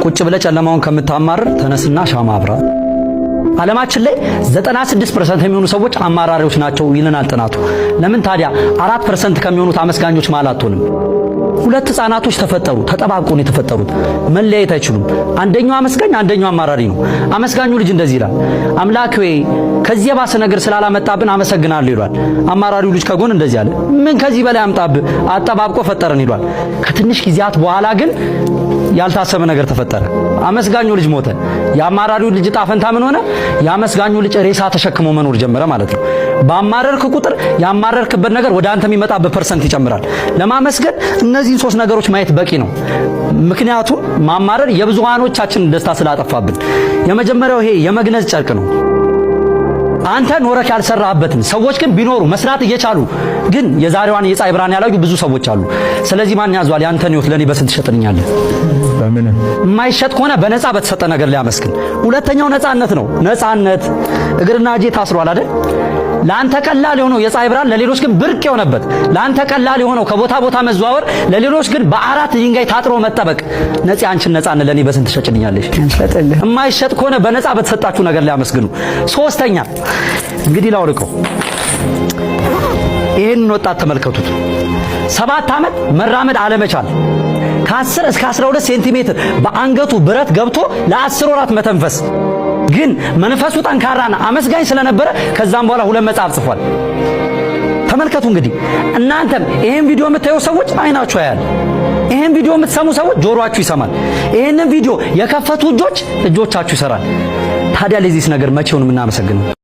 ቁጭ ብለ ጨለማውን ከምታማርር ተነስና ሻማ አብራ። ዓለማችን ላይ 96% የሚሆኑ ሰዎች አማራሪዎች ናቸው ይለናል ጥናቱ። ለምን ታዲያ 4% ከሚሆኑት አመስጋኞች ማለት አትሆንም? ሁለት ህፃናቶች ተፈጠሩ፣ ተጠባብቆ ነው የተፈጠሩት። መለያየት አይችሉም። አንደኛው አመስጋኝ፣ አንደኛው አማራሪ ነው። አመስጋኙ ልጅ እንደዚህ ይላል፣ አምላክ ሆይ ከዚህ የባሰ ነገር ስላላመጣብን አመሰግናለሁ ይሏል። አማራሪው ልጅ ከጎን እንደዚህ አለ፣ ምን ከዚህ በላይ አምጣብህ፣ አጠባብቆ ፈጠረን ይሏል። ከትንሽ ጊዜያት በኋላ ግን ያልታሰበ ነገር ተፈጠረ። አመስጋኙ ልጅ ሞተ። የአማራሪው ልጅ ጣፈንታ ምን ሆነ? የአመስጋኙ ልጅ ሬሳ ተሸክሞ መኖር ጀመረ ማለት ነው። ባማረርክ ቁጥር ያማረርክበት ነገር ወደ አንተ የሚመጣበት ፐርሰንት ይጨምራል። ለማመስገን እነዚህን ሶስት ነገሮች ማየት በቂ ነው። ምክንያቱም ማማረር የብዙሃኖቻችንን ደስታ ስላጠፋብን። የመጀመሪያው ይሄ የመግነዝ ጨርቅ ነው። አንተ ኖረክ ያልሰራህበትን ሰዎች ግን ቢኖሩ መስራት እየቻሉ ግን የዛሬዋን የፀሐይ ብርሃን ያላዩ ብዙ ሰዎች አሉ። ስለዚህ ማን ያዟል? ያንተን ህይወት ለኔ በስንት ትሸጥልኛለህ? በምን የማይሸጥ ከሆነ በነፃ በተሰጠ ነገር ላይ አመስግን። ሁለተኛው ነፃነት ነው። ነፃነት እግርና እጄ ታስሯል አይደል? ለአንተ ቀላል የሆነው የፀሐይ ብርሃን ለሌሎች ግን ብርቅ የሆነበት፣ ለአንተ ቀላል የሆነው ከቦታ ቦታ መዘዋወር ለሌሎች ግን በአራት ድንጋይ ታጥሮ መጠበቅ። ነፃ አንቺን ነፃነት ለኔ በስንት ትሸጭልኛለሽ? የማይሸጥ ከሆነ በነፃ በተሰጣችሁ ነገር ላይ አመስግኑ። ሶስተኛ እንግዲህ ላውልቀው፣ ይሄንን ወጣት ተመልከቱት። 7 ዓመት መራመድ አለመቻል፣ ከ10 እስከ 12 ሴንቲሜትር በአንገቱ ብረት ገብቶ ለ10 ወራት መተንፈስ። ግን መንፈሱ ጠንካራና አመስጋኝ ስለነበረ ከዛም በኋላ 2 መጽሐፍ ጽፏል። ተመልከቱ እንግዲህ እናንተም ይሄን ቪዲዮ የምታዩ ሰዎች አይናችሁ ያያል። ይሄን ቪዲዮ የምትሰሙ ሰዎች ጆሮአችሁ ይሰማል። ይሄንን ቪዲዮ የከፈቱ እጆቻችሁ ይሰራል። ታዲያ ለዚህስ ነገር መቼውን የምናመሰግነው?